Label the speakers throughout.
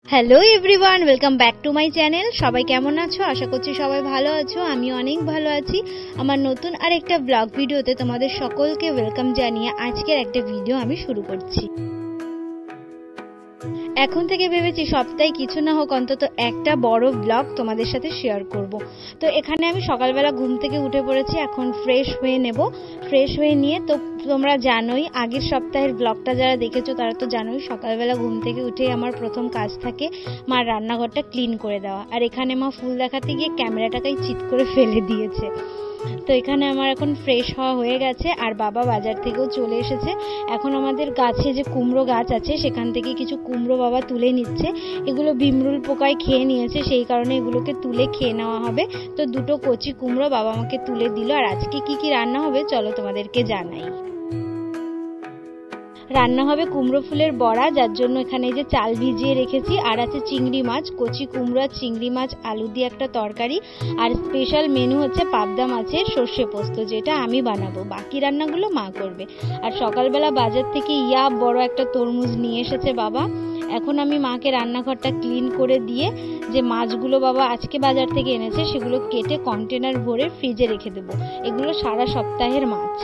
Speaker 1: Hello everyone, welcome back to my channel. সবাই কেমন আছো? আশা করছি সবাই ভালো আছো। আমি অনেক ভালো আছি। আমার নতুন আর একটা ব্লগ ভিডিওতে তোমাদের সকলকে ওয়েলকাম জানিয়ে আজকের একটা ভিডিও আমি শুরু করছি। এখন থেকে ভেবেছি সপ্তাহে কিছু না হোক অন্তত একটা বড় ব্লগ তোমাদের সাথে শেয়ার করব। তো এখানে আমি সকালবেলা ঘুম থেকে উঠে পড়েছি। এখন ফ্রেশ হয়ে নেব। ফ্রেশ হয়ে নিয়ে তো তোমরা জানোই, আগের সপ্তাহের ব্লগটা যারা দেখেছো তারা তো জানোই, সকালবেলা ঘুম থেকে উঠে আমার প্রথম কাজ থাকে মার রান্নাঘরটা ক্লিন করে দেওয়া। আর এখানে মা ফুল দেখাতে গিয়ে ক্যামেরাটাকেই চিৎ করে ফেলে দিয়েছে। তো এখানে আমার এখন ফ্রেশ হওয়া হয়ে গেছে আর বাবা বাজার থেকেও চলে এসেছে। এখন আমাদের গাছে যে কুমড়ো গাছ আছে সেখান থেকে কিছু কুমড়ো বাবা তুলে নিচ্ছে। এগুলো ভিমরুল পোকায় খেয়ে নিয়েছে, সেই কারণে এগুলোকে তুলে খেয়ে নেওয়া হবে। তো দুটো কচি কুমড়ো বাবা আমাকে তুলে দিল। আর আজকে কি কি রান্না হবে চলো তোমাদেরকে জানাই। রান্না হবে কুমড়ো ফুলের বড়া, যার জন্য এখানে যে চাল ভিজিয়ে রেখেছি। আর আছে চিংড়ি মাছ, কচি কুমড়ো, চিংড়ি মাছ, আলু দিয়ে একটা তরকারি। আর স্পেশাল মেনু হচ্ছে পাবদা মাছের সর্ষে পোস্ত, যেটা আমি বানাবো। বাকি রান্নাগুলো মা করবে। আর সকালবেলা বাজার থেকে বড় একটা তরমুজ নিয়ে এসেছে বাবা। এখন আমি মাকে রান্নাঘরটা ক্লিন করে দিয়ে যে মাছগুলো বাবা আজকে বাজার থেকে এনেছে সেগুলো কেটে কন্টেনার ভরে ফ্রিজে রেখে দেবো। এগুলো সারা সপ্তাহের মাছ।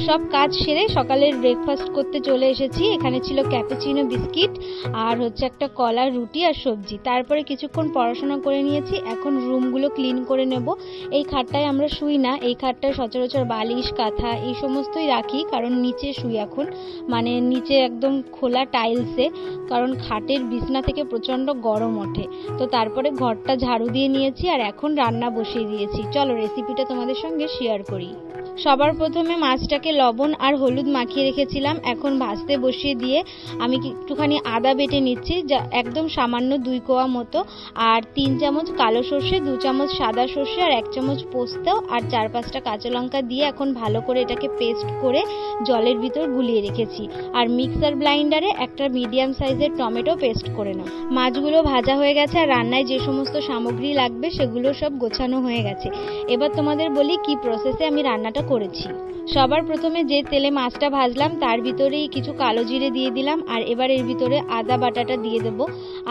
Speaker 1: সব কাজ সেরে সকালের ব্রেকফাস্ট করতে চলে এসেছি। এখানে ছিল ক্যাপুচিনো বিস্কিট আর হচ্ছে একটা কলা, রুটি আর সবজি। তারপরে কিছুক্ষণ পড়াশোনা করে নিয়েছি। এখন রুমগুলো ক্লিন করে নেব। এই খাটটায় আমরা শুই না, এই খাটটায় সচরাচর বালিশ, কাঁথা এই সমস্তই রাখি, কারণ নিচে শুই এখন, মানে নিচে একদম খোলা টাইলসে, কারণ খাটের বিছনা থেকে প্রচণ্ড গরম ওঠে। তো তারপরে ঘরটা ঝাড়ু দিয়ে নিয়েছি আর এখন রান্না বসিয়ে দিয়েছি। চলো রেসিপিটা তোমাদের সঙ্গে শেয়ার করি। সবার প্রথমে মাছটাকে লবণ আর হলুদ মাখিয়ে রেখেছিলাম। এখন ভাজতে বসিয়ে দিয়ে আমি একটুখানি আদা বেটে নিচ্ছি, যা একদম সামান্য 2 কোয়া মতো। আর 3 চামচ কালো সর্ষে, 2 চামচ সাদা সর্ষে আর 1 চামচ পোস্ত আর 4-5টা কাঁচা লঙ্কা দিয়ে এখন ভালো করে এটাকে পেস্ট করে জলের ভিতর গুলিয়ে রেখেছি। আর মিক্সার ব্লাইন্ডারে একটা মিডিয়াম সাইজের টমেটো পেস্ট করে নাও। মাছগুলো ভাজা হয়ে গেছে আর রান্নায় যে সমস্ত সামগ্রী লাগবে সেগুলো সব গোছানো হয়ে গেছে। এবার তোমাদের বলি কি প্রসেসে আমি রান্নাটা করেছি। সবার প্রথমে যে তেলে মাছটা ভাজলাম তার ভিতরেই কিছু কালো জিরে দিয়ে দিলাম। আর এবার এর ভিতরে আদা বাটাটা দিয়ে দেব।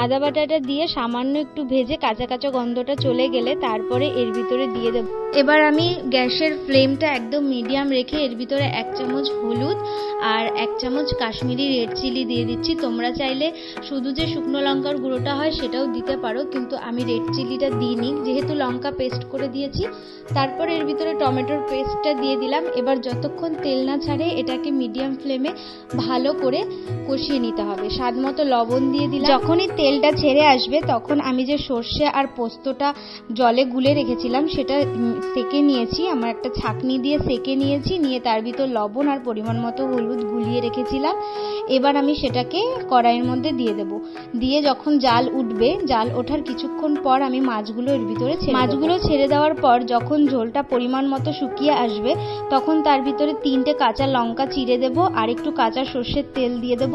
Speaker 1: আদা বাটাটা দিয়ে সামান্য একটু ভেজে কাঁচা কাঁচা গন্ধটা চলে গেলে তারপরে এর ভিতরে দিয়ে দেব। এবার আমি গ্যাসের ফ্লেমটা একদম মিডিয়াম রেখে এর ভিতরে 1 চামচ হলুদ আর 1 চামচ কাশ্মীরি রেড চিলি দিয়ে দিচ্ছি। তোমরা চাইলে শুধু যে শুকনো লঙ্কার গুঁড়োটা হয় সেটাও দিতে পারো, কিন্তু আমি রেড চিলিটা দিইনি যেহেতু লঙ্কা পেস্ট করে দিয়েছি। তারপর এর ভিতরে টমেটোর পেস্টটা দিয়ে দিলাম। এবার যতক্ষণ তেল না ছাড়ে এটাকে মিডিয়াম ফ্লেমে ভালো করে কষিয়ে নিতে হবে। স্বাদ মতো লবণ দিয়ে দিলাম। যখনই তেলটা ছেড়ে আসবে তখন আমি যে সর্ষে আর পোস্তটা জলে গুলে রেখেছিলাম সেটা সেকে নিয়েছি। আমার একটা ছাঁকনি দিয়ে সেকে নিয়েছি, নিয়ে তার ভিতর লবণ আর পরিমাণ মতো হলুদ গুলিয়ে রেখেছিলাম। এবার আমি সেটাকে কড়াইয়ের মধ্যে দিয়ে দেব। দিয়ে যখন জাল উঠবে, জাল ওঠার কিছুক্ষণ পর আমি মাছগুলো এর ভিতরে মাছগুলো ছেড়ে দেওয়ার পর যখন ঝোলটা পরিমাণ মতো শুকিয়ে আসবে তখন তার ভিতরে 3টে কাঁচা লঙ্কা চিড়ে দেব আর একটু কাঁচা সর্ষের তেল দিয়ে দেব।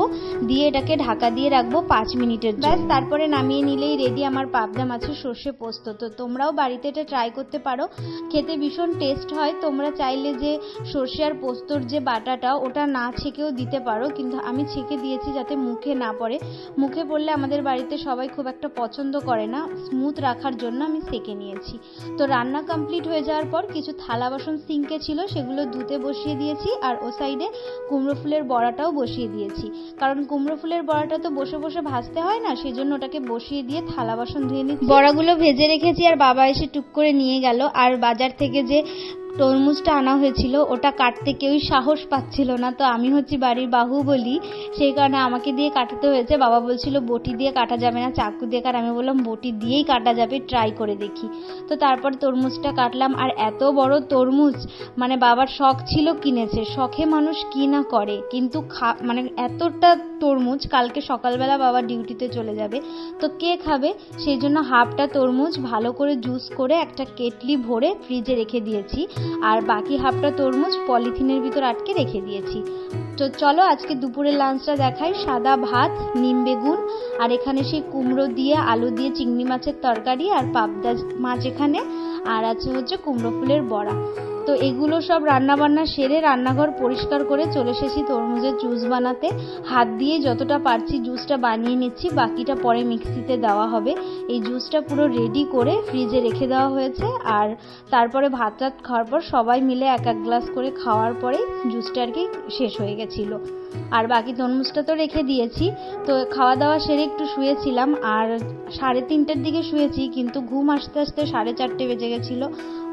Speaker 1: দিয়ে এটাকে ঢাকা দিয়ে রাখবো 5 মিনিটের জন্য। তারপরে নামিয়ে নিলেই রেডি আমার পাবদা মাছের সর্ষে পোস্ত। তো তোমরাও বাড়িতে এটা ট্রাই করতে পারো, খেতে ভীষণ টেস্ট হয়। তোমরা চাইলে যে সর্ষে আর পোস্তর যে বাটাটা ওটা না ছেঁকেও দিতে পারো, কিন্তু আমি ছেঁকে দিয়েছি যাতে মুখে না পড়ে। মুখে পড়লে আমাদের বাড়িতে সবাই খুব একটা পছন্দ করে না, স্মুথ রাখার জন্য আমি সেঁকে নিয়েছি। তো রান্না কমপ্লিট হয়ে যাওয়ার পর কিছু থালা বাসন সিঙ্কে ছিল সেগুলো ধুতে বসিয়ে দিয়েছি। আর ও সাইডে কুমড়ো ফুলের বড়াটাও বসিয়ে দিয়েছি, কারণ কুমড়ো ফুলের বড়াটা তো বসে বসে ভাজতে হয় না, সেই জন্য ওটাকে বসিয়ে দিয়ে থালা বাসন ধুয়ে নিচ্ছি। বড়াগুলো ভেজে রেখেছি আর বাবা এসে টুক করে নিয়ে গেল। আর বাজার থেকে যে তরমুজটা আনা হয়েছিল ওটা কাটতে কেউই সাহস পাচ্ছিল না, তো আমি হচ্ছি বাড়ির বাহুবলী, সেই কারণে আমাকে দিয়ে কাটাতে হয়েছে। বাবা বলছিল বটি দিয়ে কাটা যাবে না, চাকু দিয়ে কাট। আমি বললাম বটি দিয়েই কাটা যাবে, ট্রাই করে দেখি। তো তারপর তরমুজটা কাটলাম। আর এত বড় তরমুজ, মানে বাবার শখ ছিল, কিনেছে। শখে মানুষ কি না করে, কিন্তু মানে এতটা তরমুজ, কালকে সকালবেলা বাবা ডিউটিতে চলে যাবে, তো কে খাবে? সেই জন্য হাফটা তরমুজ ভালো করে জুস করে একটা কেটলি ভরে ফ্রিজে রেখে দিয়েছি। আর বাকি হাফটা তরমুজ পলিথিনের ভিতর আটকে রেখে দিয়েছি। তো চলো আজকে দুপুরের লাঞ্চটা দেখাই। সাদা ভাত, নিম বেগুন, আর এখানে সেই কুমড়ো দিয়ে আলু দিয়ে চিংড়ি মাছের তরকারি আর পাবদা মাছ এখানে, আর আছে হচ্ছে কুমড়ো ফুলের বড়া। তো এগুলো সব রান্নাবান্না সেরে রান্নাঘর পরিষ্কার করে চলে এসেছি তরমুজের জুস বানাতে। হাত দিয়ে যতটা পারছি জুসটা বানিয়ে নিচ্ছি, বাকিটা পরে মিক্সিতে দেওয়া হবে। এই জুসটা পুরো রেডি করে ফ্রিজে রেখে দেওয়া হয়েছে, আর তারপরে ভাত রাত খাওয়ার পর সবাই মিলে এক এক গ্লাস করে খাওয়ার পরে জুসটা আর কি শেষ হয়ে গেছিলো। আর বাকি তরমুজটা তো রেখে দিয়েছি। তো খাওয়া দাওয়া সেরে একটু শুয়েছিলাম, আর 3:30টার দিকে শুয়েছি, কিন্তু ঘুম আসতে আসতে 4:30 বেজে গেছিলো।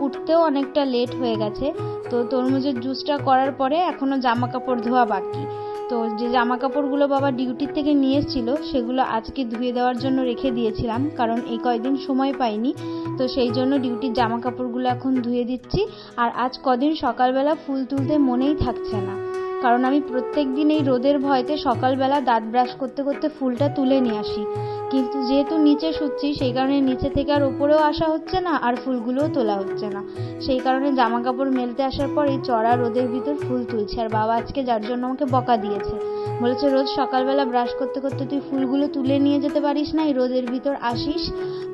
Speaker 1: উঠতেও অনেকটা লেট হয়ে গেছে। তো তরমুজের জুসটা করার পরে এখনও জামা কাপড় ধোয়া বাকি। তো যে জামা কাপড়গুলো বাবা ডিউটির থেকে নিয়ে এসেছিল সেগুলো আজকে ধুয়ে দেওয়ার জন্য রেখে দিয়েছিলাম, কারণ এই কয়দিন সময় পাইনি। তো সেই জন্য ডিউটির জামা কাপড়গুলো এখন ধুয়ে দিচ্ছি। আর আজ কদিন সকালবেলা ফুল তুলতে মনেই থাকছে না, কারণ আমি প্রত্যেক দিন এই রোদের ভয়তে সকালবেলা দাঁত ব্রাশ করতে করতে ফুলটা তুলে নিয়ে আসি, কিন্তু যেহেতু নিচে শুচ্ছি সেই কারণে নিচে থেকে আর ওপরেও আসা হচ্ছে না, আর ফুলগুলোও তোলা হচ্ছে না। সেই কারণে জামা কাপড় মেলতে আসার পর এই চড়া রোদের ভিতর ফুল তুলছি। আর বাবা আজকে যার জন্য আমাকে বকা দিয়েছে, বলেছে রোজ সকালবেলা ব্রাশ করতে করতে তুই ফুলগুলো তুলে নিয়ে যেতে পারিস না, এই রোদের ভিতর আসিস।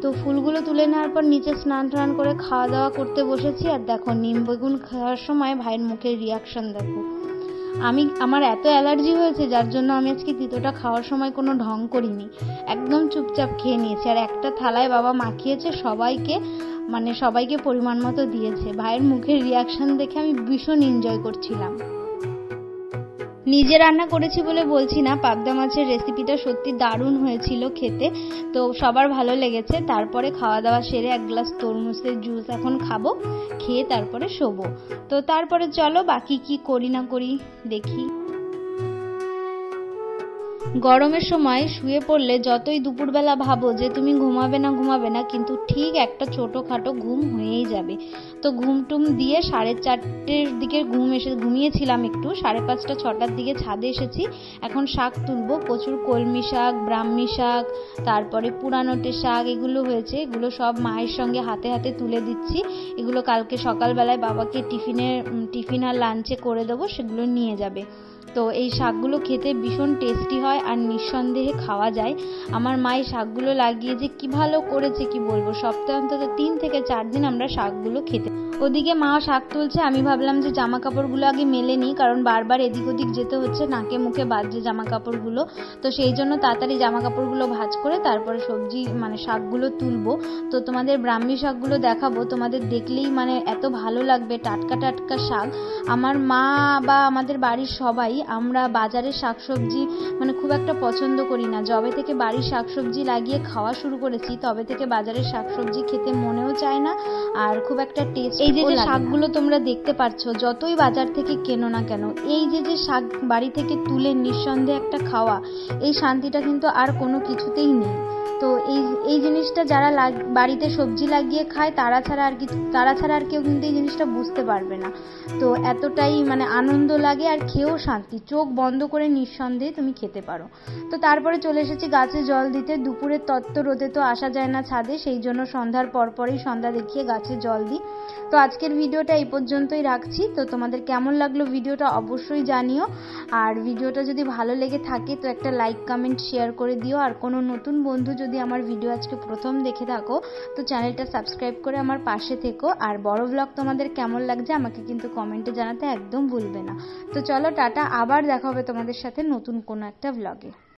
Speaker 1: তো ফুলগুলো তুলে নেওয়ার পর নিচে স্নান টান করে খাওয়া দাওয়া করতে বসেছি। আর দেখো নিম বেগুন খাওয়ার সময় ভাইয়ের মুখের রিয়াকশন দেখো। আমার এত অ্যালার্জি হয়েছে যার জন্য আমি আজকে তিতোটা খাওয়ার সময় কোনো ঢং করিনি, একদম চুপচাপ খেয়ে নিয়েছি। আর একটা থালায় বাবা মাখিয়েছে, সবাইকে পরিমাণ মতো দিয়েছে। ভাইয়ের মুখের রিয়াকশন দেখে আমি ভীষণ এনজয় করছিলাম। নিজে রান্না করেছি বলে বলছি না, পাবদা মাছের রেসিপিটা সত্যি দারুণ হয়েছিল খেতে। তো সবার ভালো লেগেছে। তারপরে খাওয়া দাওয়া সেরে এক গ্লাস তরমুজের জুস এখন খাবো, খেয়ে তারপরে শোবো। তো তারপরে চলো বাকি কি করি না করি দেখি। গরমের সময় শুয়ে পড়লে যতই দুপুরবেলা ভাবো যে তুমি ঘুমাবে না, কিন্তু ঠিক একটা ছোটোখাটো ঘুম হয়েই যাবে। তো ঘুমটুম দিয়ে 4:30 দিকে ঘুমিয়েছিলাম একটু, 5:30 6টার দিকে ছাদে এসেছি। এখন শাক তুলবো, প্রচুর কলমি শাক, ব্রাহ্মী শাক, তারপরে পুরানোটে শাক, এগুলো হয়েছে। এগুলো সব মায়ের সঙ্গে হাতে হাতে তুলে দিচ্ছি। এগুলো কালকে সকালবেলায় বাবাকে টিফিন আর লাঞ্চে করে দেবো, সেগুলো নিয়ে যাবে। তো এই শাকগুলো খেতে ভীষণ টেস্টি হয় আর নিঃসন্দেহে খাওয়া যায়। আমার মা এই শাকগুলো লাগিয়ে যে কি ভালো করেছে কি বলবো, সপ্তাহে অন্তত 3 থেকে 4 দিন আমরা শাকগুলো খেতে। ওদিকে মা শাক তুলছে, আমি ভাবলাম যে জামা কাপড়গুলো আগে মেলে নিই, কারণ বারবার এদিক ওদিক যেতে হচ্ছে, নাকে মুখে বাজছে জামা কাপড়গুলো। তো সেই জন্য তাড়াতাড়ি জামা কাপড়গুলো ভাঁজ করে তারপরে শাকগুলো তুলবো। তো তোমাদের ব্রাহ্মী শাকগুলো দেখাবো, তোমাদের দেখলেই এত ভালো লাগবে, টাটকা টাটকা শাক। আমার মা বা আমাদের বাড়ির সবাই আমরা বাজারের শাকসবজি খুব একটা পছন্দ করি না। যবে থেকে বাড়ির শাকসবজি লাগিয়ে খাওয়া শুরু করেছি তবে থেকে বাজারের শাকসবজি খেতে মনেও চায় না, আর খুব একটা টেস্ট। এই যে শাকগুলো তোমরা দেখতে পাচ্ছ, যতই বাজার থেকে কেনো না কেন, এই যে শাক বাড়ি থেকে তুলে নিঃসন্দেহে একটা খাওয়া, এই শান্তিটা কিন্তু আর কোনো কিছুতেই নেই। তো এই জিনিসটা যারা বাড়িতে সবজি লাগিয়ে খায় তারা ছাড়া আর কেউ কিন্তু এই জিনিসটা বুঝতে পারবে না। তো এতটাই আনন্দ লাগে, আর খেয়েও শান্তি, চোখ বন্ধ করে নিঃসন্দেহে তুমি খেতে পারো। তো তারপরে চলে এসেছি গাছে জল দিতে। দুপুরের তত্ত্ব রোদে তো আসা যায় না ছাদে, সেই জন্য সন্ধ্যার পরপরই সন্ধ্যা দেখিয়ে গাছে জল দিই। তো আজকের ভিডিওটা এই পর্যন্তই রাখছি। তো তোমাদের কেমন লাগলো ভিডিওটা অবশ্যই জানিও, আর ভিডিওটা যদি ভালো লেগে থাকে তো একটা লাইক কমেন্ট শেয়ার করে দিও। আর কোনো নতুন বন্ধু যদি আমার ভিডিও আজকে প্রথম দেখে থাকো তো চ্যানেলটা সাবস্ক্রাইব করে আমার পাশে থেকো। আর বড় ব্লগ তোমাদের কেমন লাগছে আমাকে কিন্তু কমেন্টে জানাতে একদম ভুলবে না। তো চলো টাটা, আবার দেখা হবে তোমাদের সাথে নতুন কোনো একটা ব্লগে।